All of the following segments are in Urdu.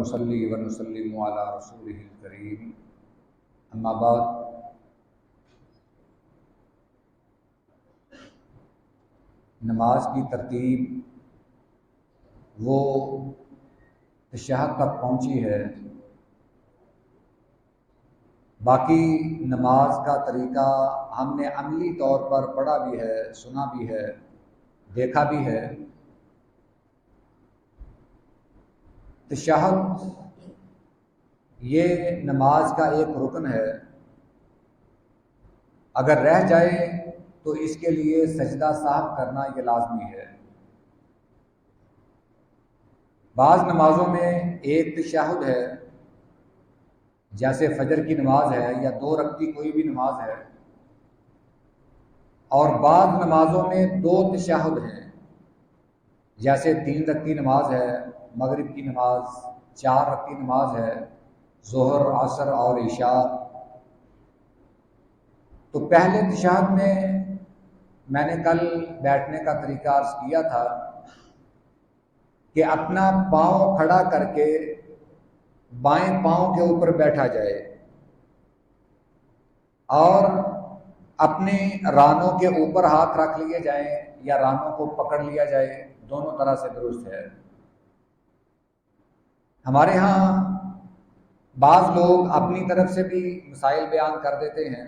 ونصلي ونسلم على رسوله الكريم اما بعد نماز کی ترتیب وہ تشہد تک پہنچی ہے، باقی نماز کا طریقہ ہم نے عملی طور پر پڑھا بھی ہے، سنا بھی ہے، دیکھا بھی ہے۔ تشہد یہ نماز کا ایک رکن ہے، اگر رہ جائے تو اس کے لیے سجدہ سہو کرنا یہ لازمی ہے۔ بعض نمازوں میں ایک تشہد ہے، جیسے فجر کی نماز ہے یا 2 رکعتی کوئی بھی نماز ہے، اور بعض نمازوں میں 2 تشہد ہیں، جیسے 3 رکعتی نماز ہے، مغرب کی نماز 4 رکعتی نماز ہے، ظہر، عصر اور عشاء۔ تو پہلے تشہد میں نے کل بیٹھنے کا طریقہ عرض کیا تھا کہ اپنا پاؤں کھڑا کر کے بائیں پاؤں کے اوپر بیٹھا جائے اور اپنے رانوں کے اوپر ہاتھ رکھ لیے جائیں یا رانوں کو پکڑ لیا جائے، دونوں طرح سے درست ہے۔ ہمارے ہاں بعض لوگ اپنی طرف سے بھی مسائل بیان کر دیتے ہیں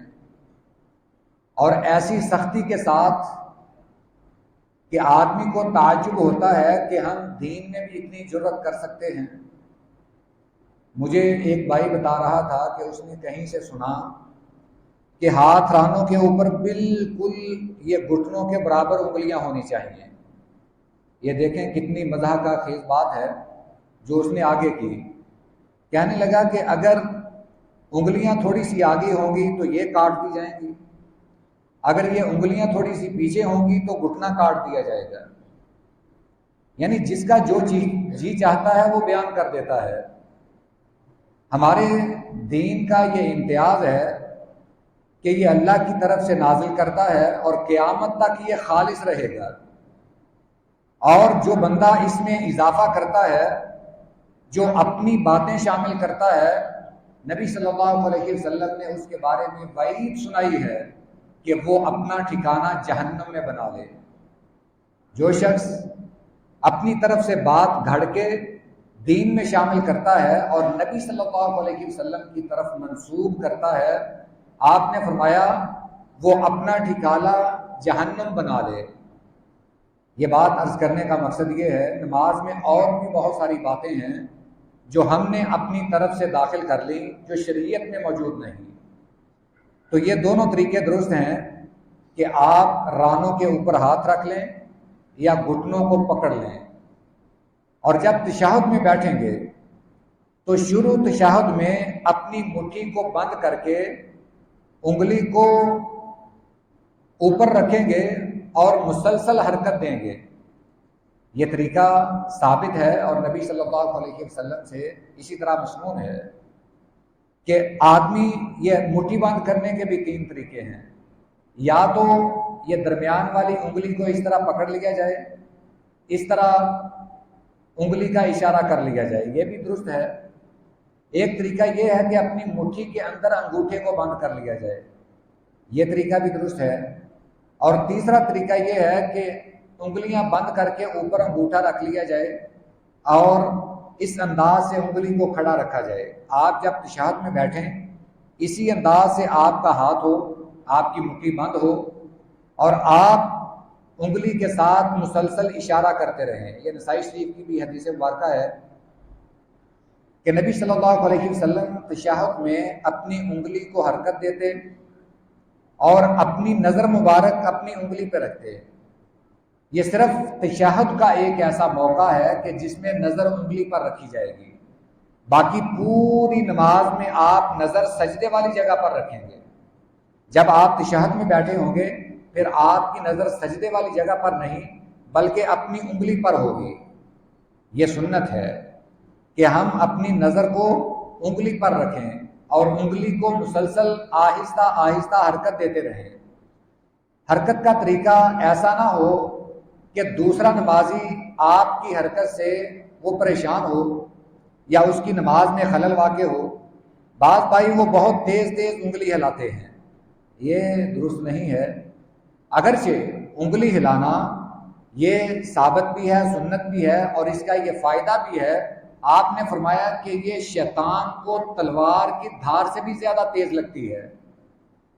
اور ایسی سختی کے ساتھ کہ آدمی کو تعجب ہوتا ہے کہ ہم دین میں بھی اتنی جرأت کر سکتے ہیں۔ مجھے ایک بھائی بتا رہا تھا کہ اس نے کہیں سے سنا کہ ہاتھ رانوں کے اوپر بالکل یہ گھٹنوں کے برابر انگلیاں ہونی چاہیے۔ یہ دیکھیں کتنی مزاح کا خیز بات ہے جو اس نے آگے کی۔ کہنے لگا کہ اگر انگلیاں تھوڑی سی آگے ہوں گی تو یہ کاٹ دی جائیں گی، اگر یہ انگلیاں تھوڑی سی پیچھے ہوں گی تو گھٹنا کاٹ دیا جائے گا۔ یعنی جس کا جو جی چاہتا ہے وہ بیان کر دیتا ہے۔ ہمارے دین کا یہ امتیاز ہے کہ یہ اللہ کی طرف سے نازل کرتا ہے اور قیامت تک یہ خالص رہے گا، اور جو بندہ اس میں اضافہ کرتا ہے، جو اپنی باتیں شامل کرتا ہے، نبی صلی اللہ علیہ وسلم نے اس کے بارے میں وعید سنائی ہے کہ وہ اپنا ٹھکانہ جہنم میں بنا لے۔ جو شخص اپنی طرف سے بات گھڑ کے دین میں شامل کرتا ہے اور نبی صلی اللہ علیہ وسلم کی طرف منسوب کرتا ہے، آپ نے فرمایا وہ اپنا ٹھکانہ جہنم بنا لے۔ یہ بات عرض کرنے کا مقصد یہ ہے، نماز میں اور بھی بہت ساری باتیں ہیں جو ہم نے اپنی طرف سے داخل کر لی، جو شریعت میں موجود نہیں۔ تو یہ دونوں طریقے درست ہیں کہ آپ رانوں کے اوپر ہاتھ رکھ لیں یا گھٹنوں کو پکڑ لیں، اور جب تشہد میں بیٹھیں گے تو شروع تشہد میں اپنی مٹھی کو بند کر کے انگلی کو اوپر رکھیں گے اور مسلسل حرکت دیں گے۔ یہ طریقہ ثابت ہے اور نبی صلی اللہ علیہ وسلم سے اسی طرح مسنون ہے کہ آدمی یہ مٹھی بند کرنے کے بھی 3 طریقے ہیں، یا تو یہ درمیان والی انگلی کو اس طرح پکڑ لیا جائے، اس طرح انگلی کا اشارہ کر لیا جائے، یہ بھی درست ہے۔ ایک طریقہ یہ ہے کہ اپنی مٹھی کے اندر انگوٹھے کو بند کر لیا جائے، یہ طریقہ بھی درست ہے۔ اور تیسرا طریقہ یہ ہے کہ انگلیاں بند کر کے اوپر انگوٹھا رکھ لیا جائے اور اس انداز سے انگلی کو کھڑا رکھا جائے۔ آپ جب تشہد میں بیٹھیں اسی انداز سے آپ کا ہاتھ ہو، آپ کی مٹھی بند ہو اور آپ انگلی کے ساتھ مسلسل اشارہ کرتے رہیں۔ یہ نسائی شریف کی بھی حدیث مبارکہ ہے کہ نبی صلی اللہ علیہ وسلم تشہد میں اپنی انگلی کو حرکت دیتے اور اپنی نظر مبارک اپنی انگلی پہ رکھتے۔ یہ صرف تشہد کا ایک ایسا موقع ہے کہ جس میں نظر انگلی پر رکھی جائے گی، باقی پوری نماز میں آپ نظر سجدے والی جگہ پر رکھیں گے۔ جب آپ تشہد میں بیٹھے ہوں گے پھر آپ کی نظر سجدے والی جگہ پر نہیں بلکہ اپنی انگلی پر ہوگی۔ یہ سنت ہے کہ ہم اپنی نظر کو انگلی پر رکھیں اور انگلی کو مسلسل آہستہ آہستہ حرکت دیتے رہیں۔ حرکت کا طریقہ ایسا نہ ہو کہ دوسرا نمازی آپ کی حرکت سے وہ پریشان ہو یا اس کی نماز میں خلل واقع ہو، بعض بھائی وہ بہت تیز تیز انگلی ہلاتے ہیں، یہ درست نہیں ہے۔ اگرچہ انگلی ہلانا یہ ثابت بھی ہے، سنت بھی ہے، اور اس کا یہ فائدہ بھی ہے۔ آپ نے فرمایا کہ یہ شیطان کو تلوار کی دھار سے بھی زیادہ تیز لگتی ہے،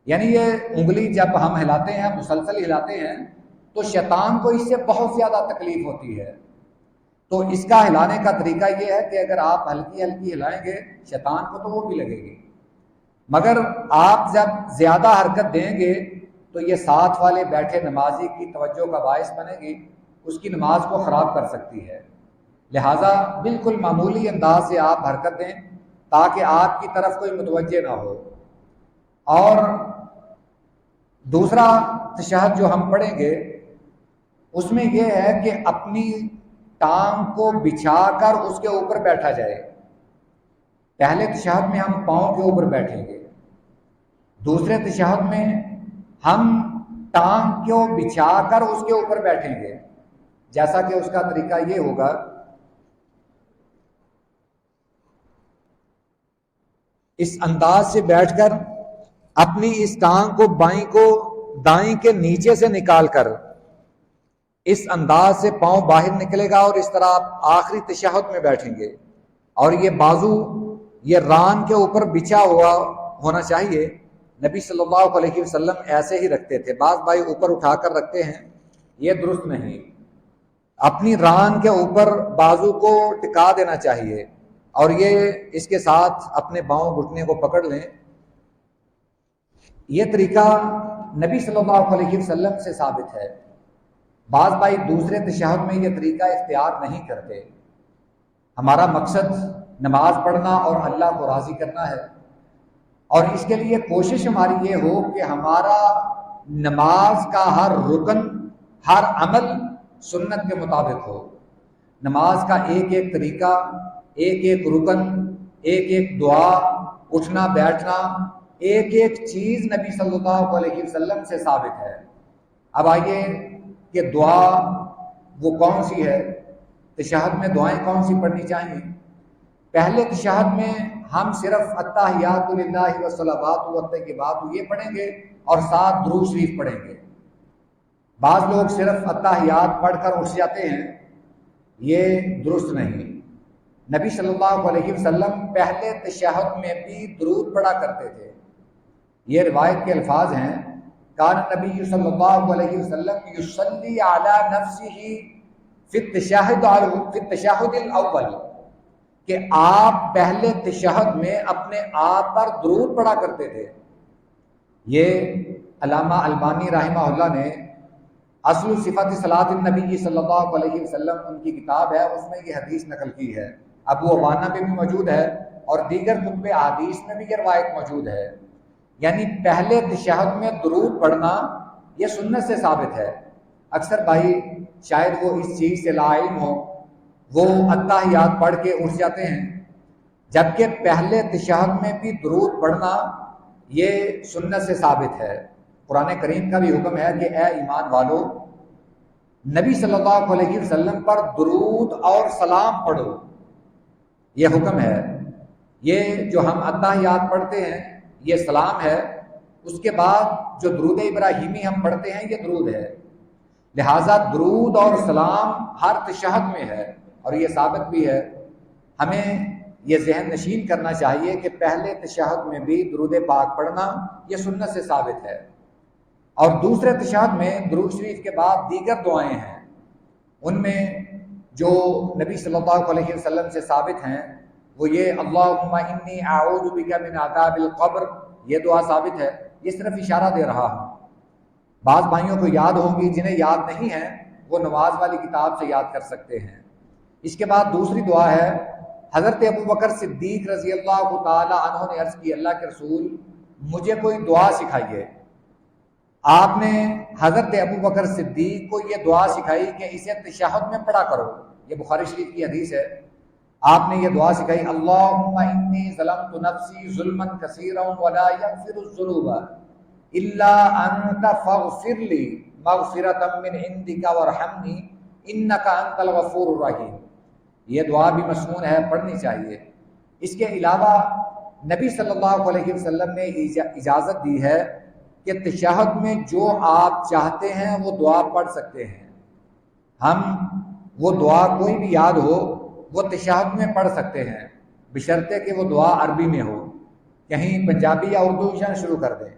یعنی یہ انگلی جب ہم ہلاتے ہیں، مسلسل ہلاتے ہیں، تو شیطان کو اس سے بہت زیادہ تکلیف ہوتی ہے۔ تو اس کا ہلانے کا طریقہ یہ ہے کہ اگر آپ ہلکی ہلکی ہلائیں گے شیطان کو تو وہ بھی لگے گی، مگر آپ جب زیادہ حرکت دیں گے تو یہ ساتھ والے بیٹھے نمازی کی توجہ کا باعث بنے گی، اس کی نماز کو خراب کر سکتی ہے۔ لہٰذا بالکل معمولی انداز سے آپ حرکت دیں تاکہ آپ کی طرف کوئی متوجہ نہ ہو۔ اور دوسرا تشہد جو ہم پڑھیں گے اس میں یہ ہے کہ اپنی ٹانگ کو بچھا کر اس کے اوپر بیٹھا جائے۔ پہلے تشہد میں ہم پاؤں کے اوپر بیٹھیں گے، دوسرے تشہد میں ہم ٹانگ کو بچھا کر اس کے اوپر بیٹھیں گے، جیسا کہ اس کا طریقہ یہ ہوگا اس انداز سے بیٹھ کر اپنی اس ٹانگ کو بائیں کو دائیں کے نیچے سے نکال کر اس انداز سے پاؤں باہر نکلے گا، اور اس طرح آپ آخری تشہد میں بیٹھیں گے، اور یہ بازو یہ ران کے اوپر بچھا ہوا ہونا چاہیے۔ نبی صلی اللہ علیہ وسلم ایسے ہی رکھتے تھے، بعض بھائی اوپر اٹھا کر رکھتے ہیں، یہ درست نہیں۔ اپنی ران کے اوپر بازو کو ٹکا دینا چاہیے، اور یہ اس کے ساتھ اپنے پاؤں گھٹنے کو پکڑ لیں۔ یہ طریقہ نبی صلی اللہ علیہ وسلم سے ثابت ہے۔ بعض بھائی دوسرے تشہد میں یہ طریقہ اختیار نہیں کرتے۔ ہمارا مقصد نماز پڑھنا اور اللہ کو راضی کرنا ہے، اور اس کے لیے کوشش ہماری یہ ہو کہ ہمارا نماز کا ہر رکن، ہر عمل سنت کے مطابق ہو۔ نماز کا ایک ایک طریقہ، ایک ایک رکن، ایک ایک دعا، اٹھنا بیٹھنا، ایک ایک چیز نبی صلی اللہ علیہ وسلم سے ثابت ہے۔ اب آئیے کہ دعا وہ کون سی ہے، تشہد میں دعائیں کون سی پڑھنی چاہیے۔ پہلے تشہد میں ہم صرف التحیات للہ والصلوات والطیبات یہ پڑھیں گے اور ساتھ درود شریف پڑھیں گے۔ بعض لوگ صرف التحیات پڑھ کر اٹھ جاتے ہیں، یہ درست نہیں۔ نبی صلی اللہ علیہ وسلم پہلے تشہد میں بھی درود پڑھا کرتے تھے۔ یہ روایت کے الفاظ ہیں، کان نبی صلی اللہ علیہ وسلم یصلی علی نفسہ فی التشہد الاول، کہ آپ پہلے تشہد میں اپنے آپ پر درود پڑھا کرتے تھے۔ یہ علامہ البانی رحمہ اللہ نے اصل صفت صلاۃ النبی صلی اللہ علیہ وسلم ان کی کتاب ہے، اس میں یہ حدیث نقل کی ہے۔ ابو عوانہ میں بھی موجود ہے اور دیگر کتب احادیث میں بھی یہ روایت موجود ہے۔ یعنی پہلے تشہد میں درود پڑھنا یہ سنت سے ثابت ہے۔ اکثر بھائی شاید وہ اس چیز سے لا علم ہو، وہ التحیات پڑھ کے اٹھ جاتے ہیں، جبکہ پہلے تشہد میں بھی درود پڑھنا یہ سنت سے ثابت ہے۔ قرآن کریم کا بھی حکم ہے کہ اے ایمان والو، نبی صلی اللہ علیہ وسلم پر درود اور سلام پڑھو، یہ حکم ہے۔ یہ جو ہم التحیات پڑھتے ہیں یہ سلام ہے، اس کے بعد جو درود ابراہیمی ہم پڑھتے ہیں یہ درود ہے۔ لہٰذا درود اور سلام ہر تشہد میں ہے، اور یہ ثابت بھی ہے۔ ہمیں یہ ذہن نشین کرنا چاہیے کہ پہلے تشہد میں بھی درود پاک پڑھنا یہ سنت سے ثابت ہے، اور دوسرے تشہد میں درود شریف کے بعد دیگر دعائیں ہیں، ان میں جو نبی صلی اللہ علیہ وسلم سے ثابت ہیں وہ یہ اللہم انی اعوذ بک من عذاب القبر، یہ دعا ثابت ہے۔ یہ صرف اشارہ دے رہا ہوں، بعض بھائیوں کو یاد ہوگی، جنہیں یاد نہیں ہے وہ نواز والی کتاب سے یاد کر سکتے ہیں۔ اس کے بعد دوسری دعا ہے، حضرت ابوبکر صدیق رضی اللہ تعالی عنہ نے عرض کی، اللہ کے رسول مجھے کوئی دعا سکھائیے۔ آپ نے حضرت ابوبکر صدیق کو یہ دعا سکھائی کہ اسے تشہد میں پڑھا کرو، یہ بخاری شریف کی حدیث ہے۔ آپ نے یہ دعا سکھائی، اللہم انی ظلمت نفسی ظلما کثیرا ولا یغفر الذنوب الا انت فاغفر لی مغفرۃ من عندک وارحمنی انک انت الغفور الرحیم۔ یہ دعا بھی مصنون ہے، پڑھنی چاہیے۔ اس کے علاوہ نبی صلی اللہ علیہ وسلم نے اجازت دی ہے کہ تشہد میں جو آپ چاہتے ہیں وہ دعا پڑھ سکتے ہیں۔ ہم وہ دعا کوئی بھی یاد ہو وہ تشہد میں پڑھ سکتے ہیں، بشرطے کہ وہ دعا عربی میں ہو، کہیں پنجابی یا اردو شروع کر دیں۔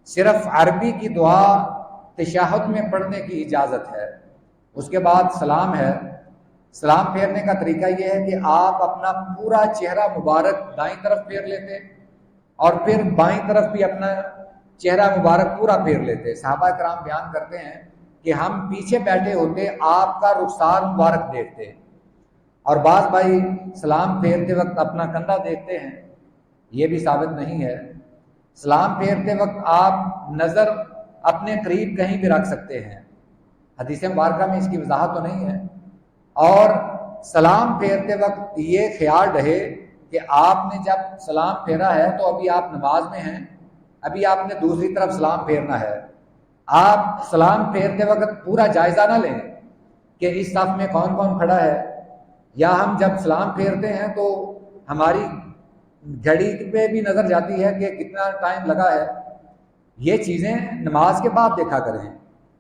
صرف عربی کی دعا تشہد میں پڑھنے کی اجازت ہے۔ اس کے بعد سلام ہے۔ سلام پھیرنے کا طریقہ یہ ہے کہ آپ اپنا پورا چہرہ مبارک دائیں طرف پھیر لیتے اور پھر بائیں طرف بھی اپنا چہرہ مبارک پورا پھیر لیتے۔ صحابہ کرام بیان کرتے ہیں کہ ہم پیچھے بیٹھے ہوتے، آپ کا رخسار مبارک دیکھتے، اور بعض بھائی سلام پھیرتے وقت اپنا کندھا دیکھتے ہیں، یہ بھی ثابت نہیں ہے۔ سلام پھیرتے وقت آپ نظر اپنے قریب کہیں بھی رکھ سکتے ہیں، حدیث مبارکہ میں اس کی وضاحت تو نہیں ہے۔ اور سلام پھیرتے وقت یہ خیال رہے کہ آپ نے جب سلام پھیرا ہے تو ابھی آپ نماز میں ہیں، ابھی آپ نے دوسری طرف سلام پھیرنا ہے۔ آپ سلام پھیرتے وقت پورا جائزہ نہ لیں کہ اس صف میں کون کون کھڑا ہے، یا ہم جب سلام پھیرتے ہیں تو ہماری گھڑی پہ بھی نظر جاتی ہے کہ کتنا ٹائم لگا ہے۔ یہ چیزیں نماز کے بعد دیکھا کریں۔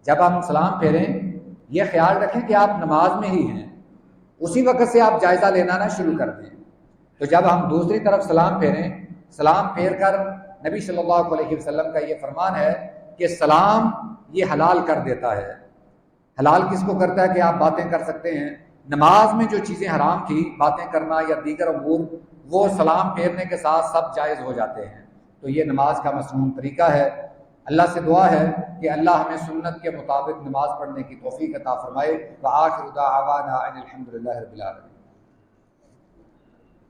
جب ہم سلام پھیریں یہ خیال رکھیں کہ آپ نماز میں ہی ہیں، اسی وقت سے آپ جائزہ لینا نہ شروع کر دیں۔ تو جب ہم دوسری طرف سلام پھیریں، سلام پھیر کر نبی صلی اللہ علیہ وسلم کا یہ فرمان ہے کہ سلام یہ حلال کر دیتا ہے۔ حلال کس کو کرتا ہے کہ آپ باتیں کر سکتے ہیں۔ نماز میں جو چیزیں حرام تھی، باتیں کرنا یا دیگر امور، وہ سلام پھیرنے کے ساتھ سب جائز ہو جاتے ہیں۔ تو یہ نماز کا مصنون طریقہ ہے۔ اللہ سے دعا ہے کہ اللہ ہمیں سنت کے مطابق نماز پڑھنے کی توفیق عطا فرمائے۔ وآخر دعوانا ان الحمد للہ رب العالمین۔